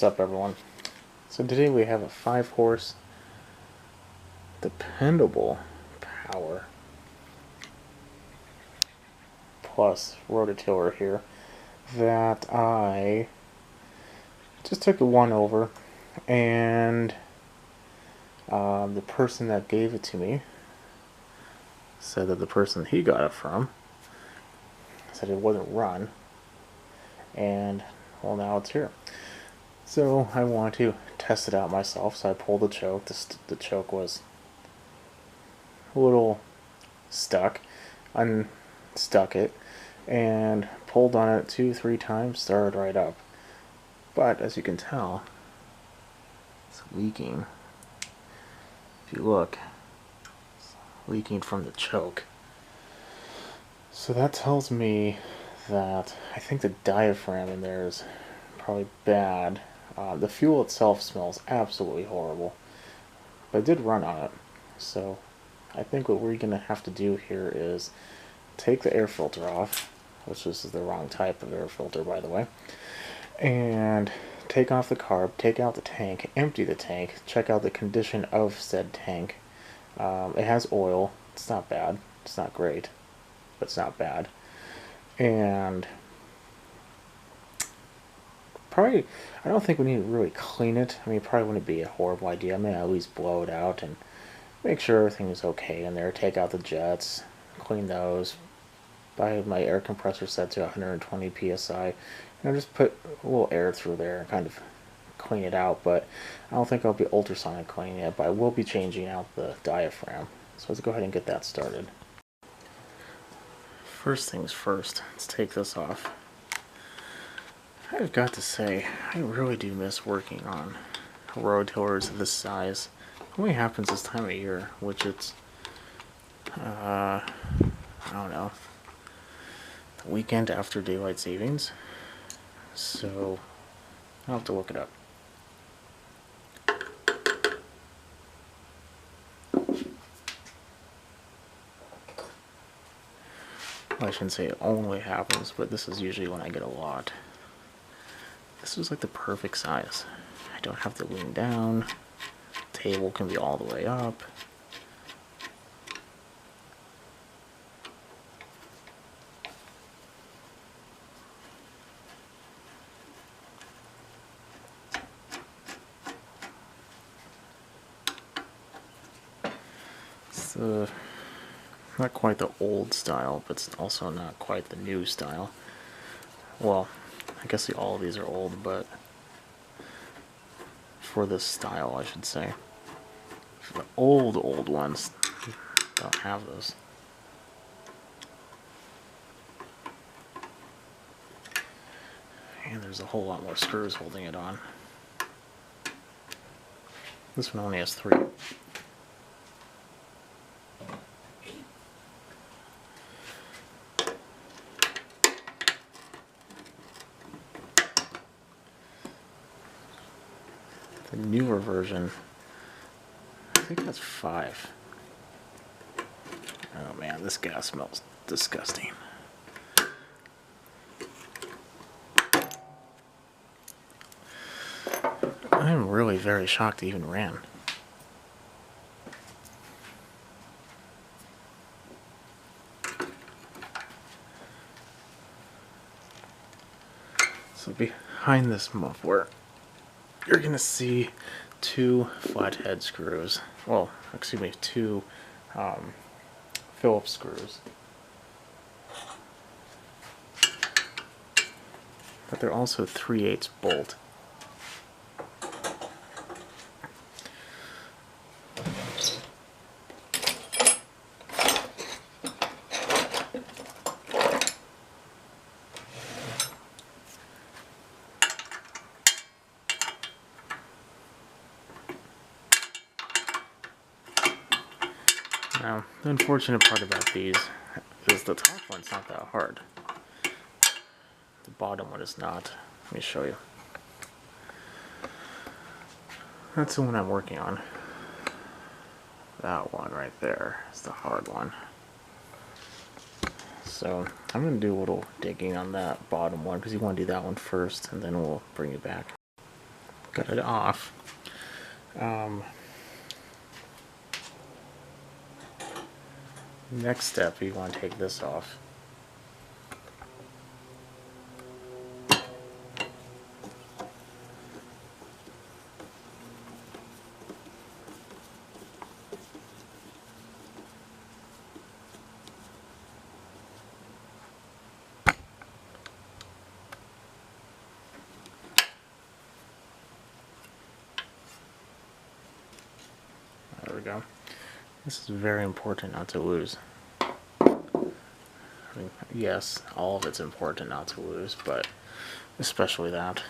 up, everyone? So today we have a 5-horse dependable power plus rototiller here that I just took the one over, and the person that gave it to me said that the person he got it from said it wouldn't run, and well, now it's here. So I want to test it out myself, so I pulled the choke. The choke was a little stuck. Unstuck it and pulled on it 2-3 times, started right up. But as you can tell, it's leaking. If you look, it's leaking from the choke. So that tells me that I think the diaphragm in there is probably bad. The fuel itself smells absolutely horrible, but I did run on it. So I think what we're going to have to do here is take the air filter off, which this is the wrong type of air filter, by the way, and take off the carb, take out the tank, empty the tank, check out the condition of said tank. It has oil. It's not bad. It's not great, but it's not bad. And probably, I don't think we need to really clean it. I mean, it probably wouldn't be a horrible idea. I mean, at least blow it out and make sure everything is okay in there. Take out the jets, clean those. I have my air compressor set to 120 psi, and I just put a little air through there and kind of clean it out. But I don't think I'll be ultrasonic cleaning it, but I will be changing out the diaphragm. So let's go ahead and get that started. First things first, let's take this off. I've got to say, I really do miss working on rototillers of this size. It only happens this time of year, which it's, I don't know, the weekend after daylight savings. So I'll have to look it up. Well, I shouldn't say it only happens, but this is usually when I get a lot. This is like the perfect size. I don't have to lean down. Table can be all the way up. It's not quite the old style, but it's also not quite the new style. Well, I guess all of these are old, but for this style, I should say. For the old ones don't have those. And there's a whole lot more screws holding it on. This one only has 3. The newer version, I think that's 5. Oh man, this gas smells disgusting. I'm really very shocked it even ran. So behind this muffler, you're going to see 2 flathead screws. Well, excuse me, 2 Phillips screws. But they're also 3/8 bolt. Now, the unfortunate part about these is the top one's not that hard. The bottom one is not. Let me show you. That's the one I'm working on. That one right there is the hard one. So I'm going to do a little digging on that bottom one because you want to do that one first, and then we'll bring it back. got it off. Next step, you want to take this off. There we go. This is very important not to lose. I mean, yes, all of it's important not to lose, but especially that.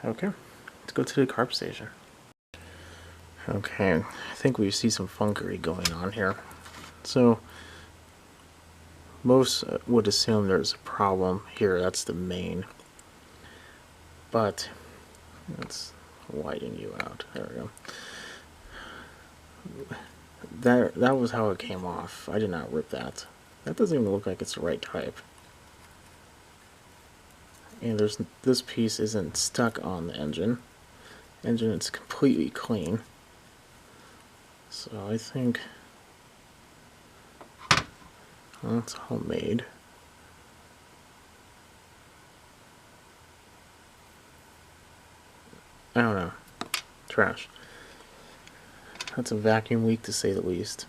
Okay, let's go to the carb station. Okay, I think we see some funkery going on here. So, most would assume there's a problem here, that's the main. But, let's widen you out, there we go. That was how it came off. I did not rip that. That doesn't even look like it's the right type. And this piece isn't stuck on the engine. Engine is completely clean. So I think that's homemade. I don't know. Trash. That's a vacuum leak to say the least.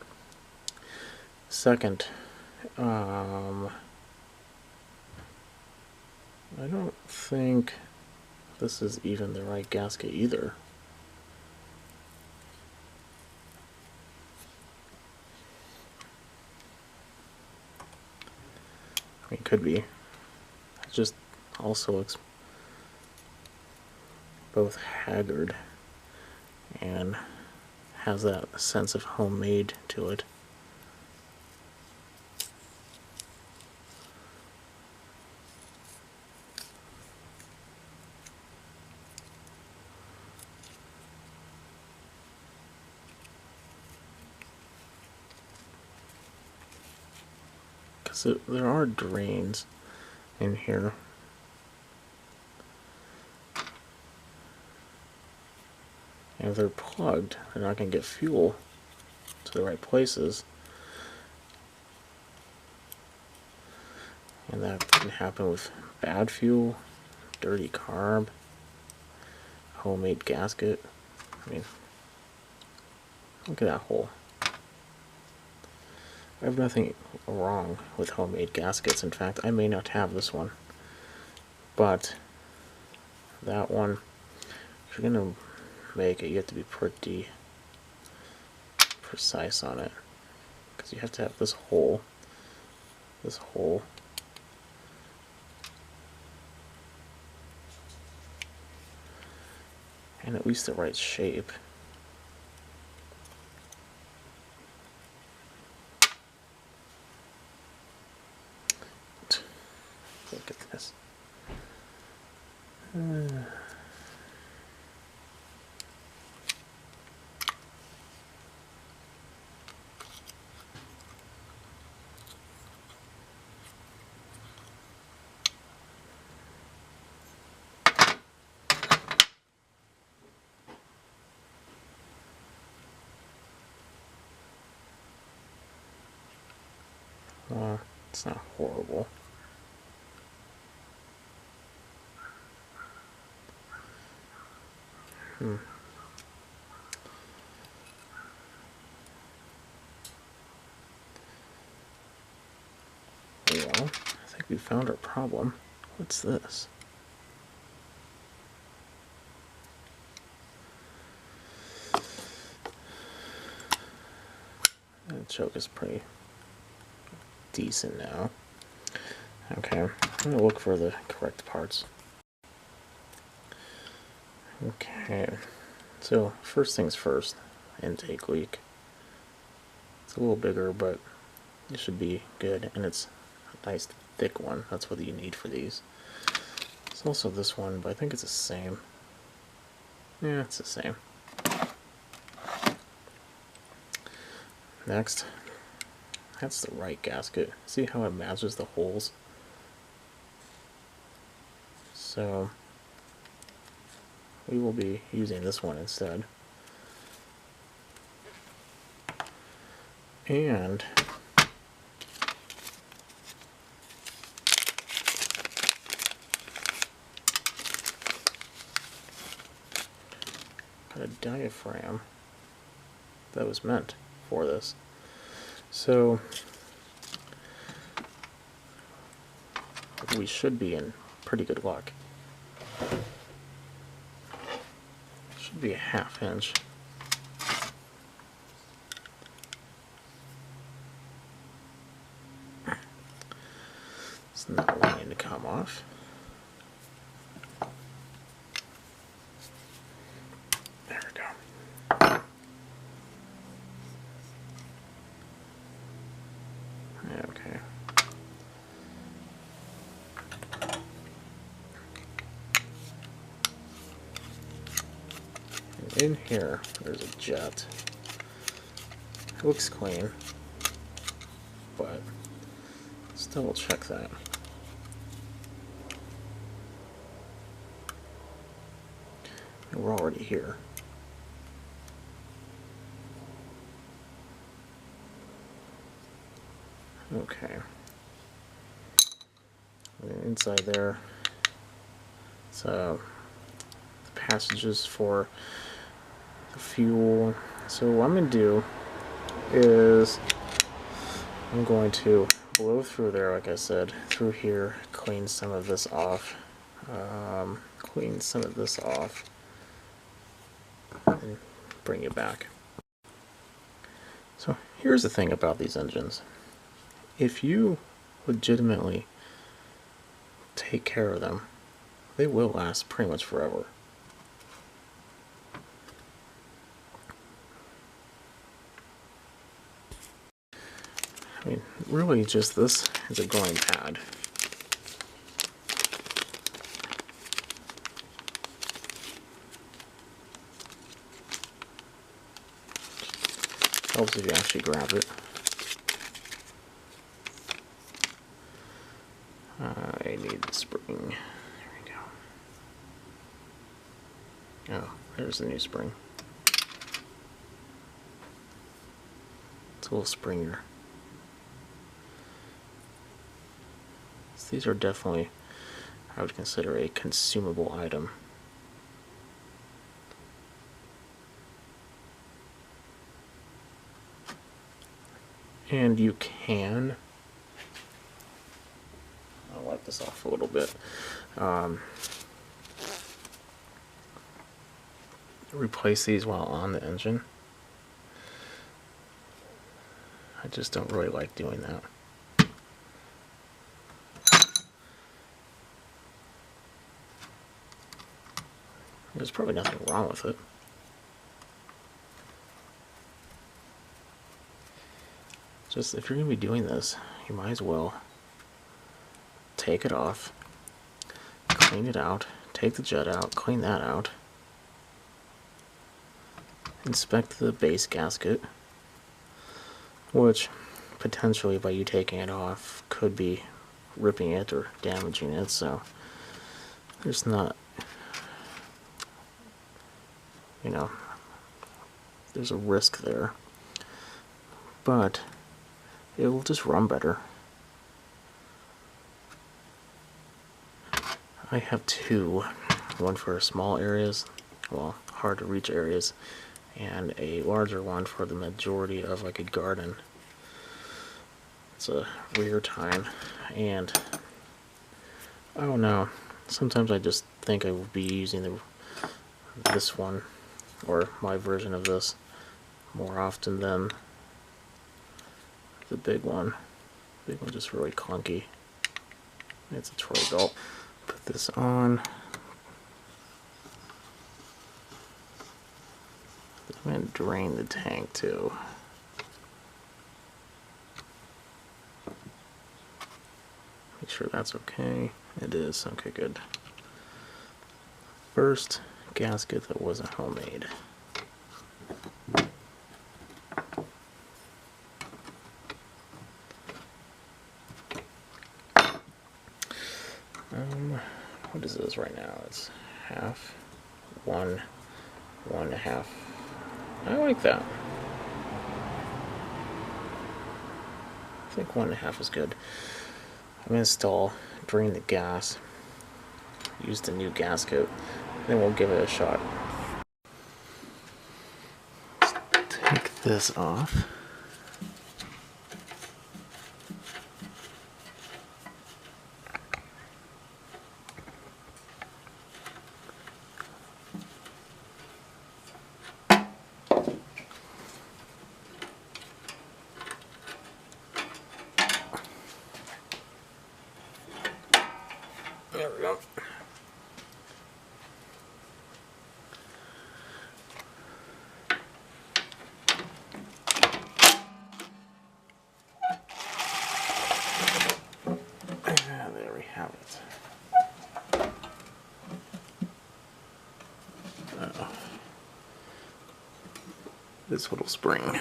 Second, I don't think this is even the right gasket either. I mean, it could be. It just also looks both haggard and has that sense of homemade to it. Because there are drains in here. And if they're plugged, they're not going to get fuel to the right places. And that can happen with bad fuel, dirty carb, homemade gasket. I mean, look at that hole. I have nothing wrong with homemade gaskets. In fact, I may not have this one. But that one, if you're going to make it, you have to be pretty precise on it. Because you have to have this hole, and at least the right shape. Look at this. It's not horrible. Well, I think we found our problem. What's this? The choke is pretty decent now. Okay, I'm gonna look for the correct parts. Okay, so first things first, intake leak. a little bigger, but it should be good, and it's a nice thick one. That's what you need for these. There's also this one, but I think it's the same. Yeah, it's the same. Next, that's the right gasket. See how it matches the holes? So we will be using this one instead. And got a diaphragm that was meant for this. So we should be in pretty good luck. Should be a 1/2 inch. It's not wanting to come off. There we go. Okay. And in here, there's a jet. It looks clean, but let's double check that. And we're already here. Okay. And inside there, so the passages for the fuel. So what I'm going to do is I'm going to blow through there, like I said, through here, clean some of this off, and bring it back. So here's the thing about these engines. If you legitimately take care of them, they will last pretty much forever. I mean, really just this is a going pad. Helps if you actually grab it. I need the spring. There we go. Oh, there's the new spring. It's a little springer. So these are definitely, I would consider, a consumable item. And you can, I'll wipe this off a little bit, replace these while on the engine. I just don't really like doing that. There's probably nothing wrong with it. Just if you're going to be doing this, you might as well take it off, clean it out, take the jet out, clean that out, inspect the base gasket, which potentially by you taking it off could be ripping it or damaging it, so there's not, you know, there's a risk there, but it will just run better. I have two, one for small areas, well, hard to reach areas, and a larger one for the majority of like a garden. It's a rear tine, and I don't know, sometimes I just think I will be using this one, or my version of this, more often than the big one. The big one's just really clunky. It's a Troy belt. Put this on. I'm going to drain the tank too. Make sure that's okay. It is. Okay, good. First gasket that wasn't homemade. What is this right now? It's half, one and a half. I like that. I think 1 1/2 is good. I'm gonna install, drain the gas, use the new gasket, then we'll give it a shot. Let's take this off. There we go. There we have it. This little spring.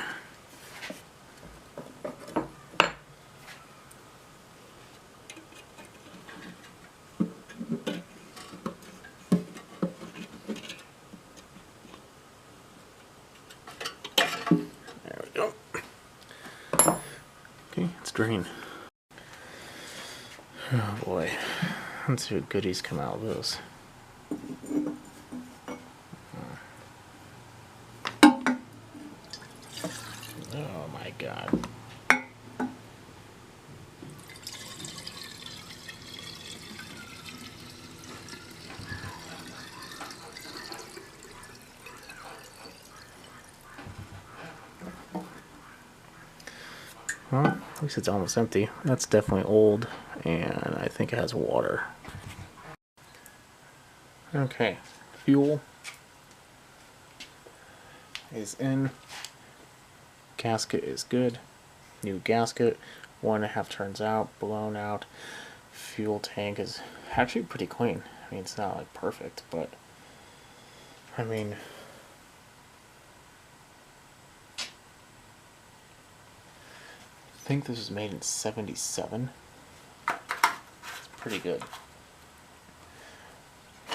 There we go. Okay, it's drained. Oh boy. Let's see what goodies come out of this. Oh my god. Well, at least it's almost empty. That's definitely old, and I think it has water. Okay, fuel is in. Gasket is good. New gasket. 1 1/2 turns out, blown out. Fuel tank is actually pretty clean. I mean, it's not like perfect, but I mean, I think this was made in '77. It's pretty good. I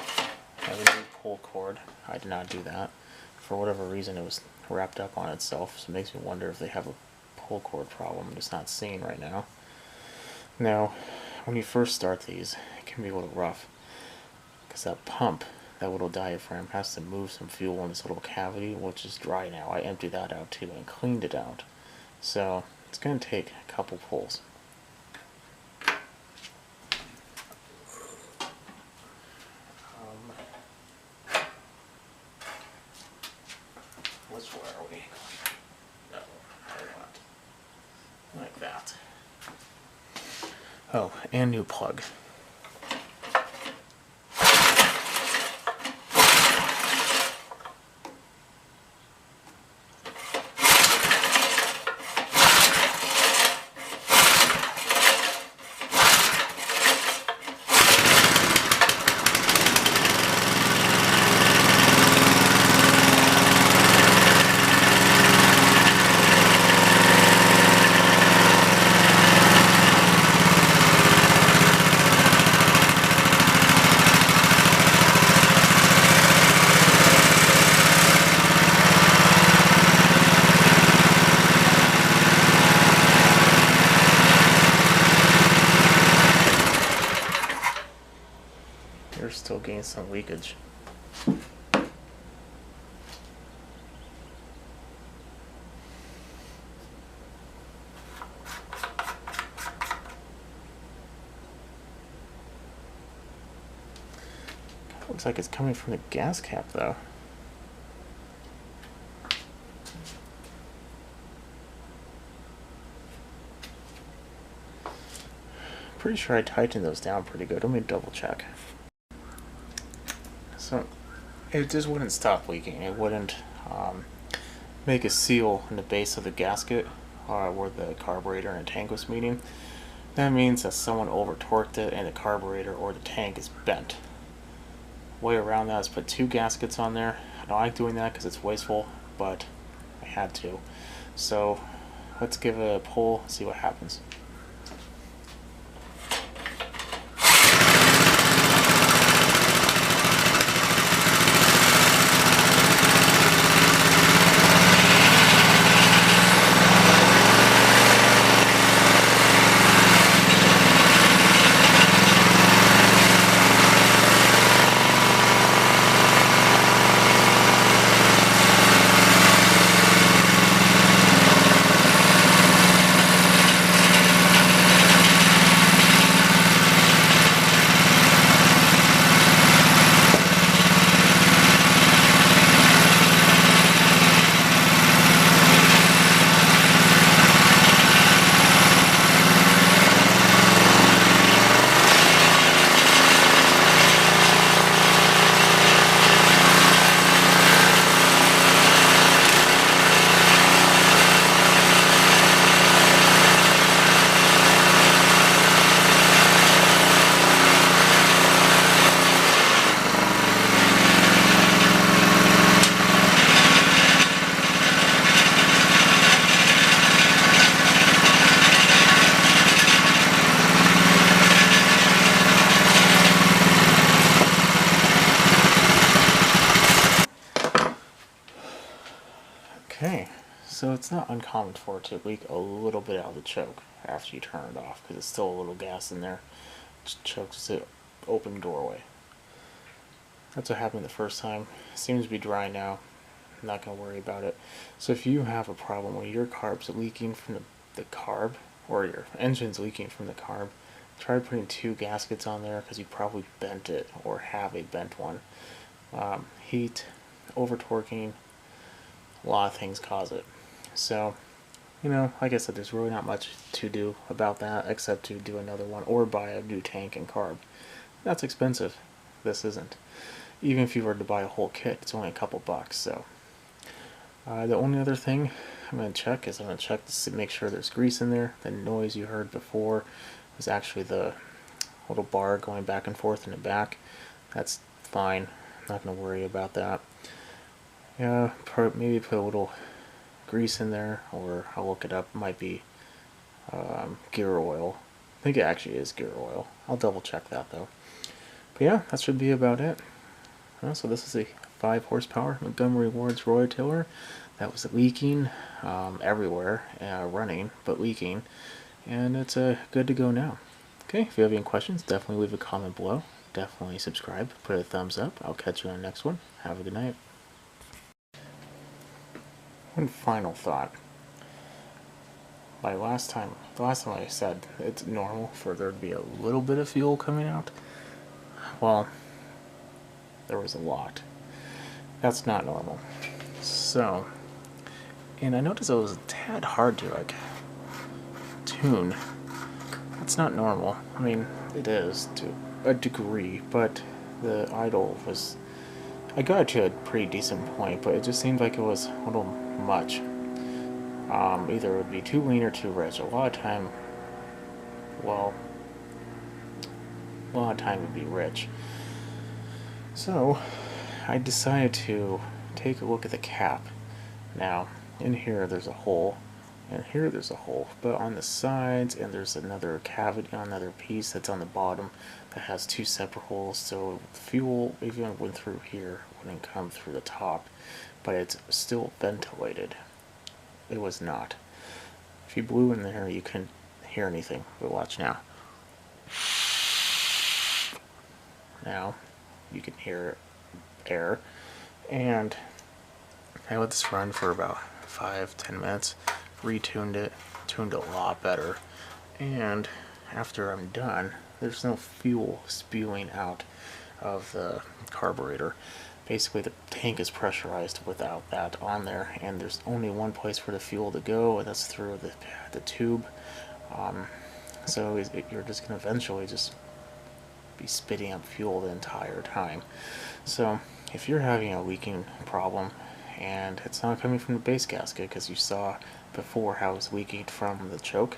have a new pull cord. I did not do that. For whatever reason, it was wrapped up on itself, so it makes me wonder if they have a pull cord problem I'm just not seeing right now. Now, when you first start these, it can be a little rough, because that pump, that little diaphragm, has to move some fuel in this little cavity, which is dry now. I emptied that out too and cleaned it out. So, it's going to take a couple pulls. Which way are we? No, I want like that. Oh, and new plug. You're still getting some leakage. Looks like it's coming from the gas cap though. Pretty sure I tightened those down pretty good. Let me double check. So it just wouldn't stop leaking. It wouldn't make a seal in the base of the gasket where the carburetor and tank was meeting. that means that someone over torqued it and the carburetor or the tank is bent. Way around that is put 2 gaskets on there. I don't like doing that because it's wasteful, but I had to. So let's give it a pull, see what happens. Okay, so it's not uncommon for it to leak a little bit out of the choke after you turn it off because it's still a little gas in there. It chokes the open doorway. That's what happened the first time. It seems to be dry now. I'm not going to worry about it. So if you have a problem where your carb's leaking from the carb, or your engine's leaking from the carb, try putting 2 gaskets on there because you probably bent it or have a bent one. Heat, over torquing, a lot of things cause it. So, like I said, there's really not much to do about that except to do another one or buy a new tank and carb. That's expensive. This isn't. Even if you were to buy a whole kit, it's only a couple bucks. So, the only other thing I'm going to check to make sure there's grease in there. The noise you heard before was actually the little bar going back and forth in the back. That's fine. I'm not going to worry about that. Yeah, maybe put a little grease in there, or I'll look it up. It might be gear oil. I think it actually is gear oil. I'll double check that though. But yeah, that should be about it. So this is a 5 horsepower Montgomery Ward's Rototiller that was leaking everywhere, running but leaking, and it's good to go now. Okay, if you have any questions, definitely leave a comment below. Definitely subscribe, put a thumbs up. I'll catch you on the next one. Have a good night. One final thought. The last time I said it's normal for there to be a little bit of fuel coming out. Well, there was a lot. That's not normal. So, and I noticed it was a tad hard to tune. That's not normal. I mean, it is to a degree, but the idle was, I got it to a pretty decent point, but it just seemed like it was a little much. Either it would be too lean or too rich. A lot of time it would be rich. So I decided to take a look at the cap. Now, in here there's a hole, and here there's a hole, but on the sides, and there's another cavity, another piece that's on the bottom that has 2 separate holes, so fuel, even went through here, wouldn't come through the top, but it's still ventilated. It was not. If you blew in there, you couldn't hear anything, but watch now. Now, you can hear air, and I let this run for about 5-10 minutes, retuned it, tuned it a lot better, and after I'm done, there's no fuel spewing out of the carburetor. Basically, the tank is pressurized without that on there, and there's only one place for the fuel to go, and that's through the tube. So you're just going to eventually just be spitting up fuel the entire time. So if you're having a leaking problem and it's not coming from the base gasket, because you saw before how it's leaking from the choke,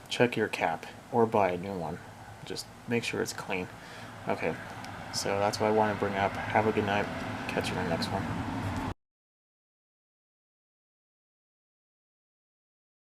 check your cap or buy a new one. Just make sure it's clean. Okay, so that's what I want to bring up. Have a good night. Catch you in the next one.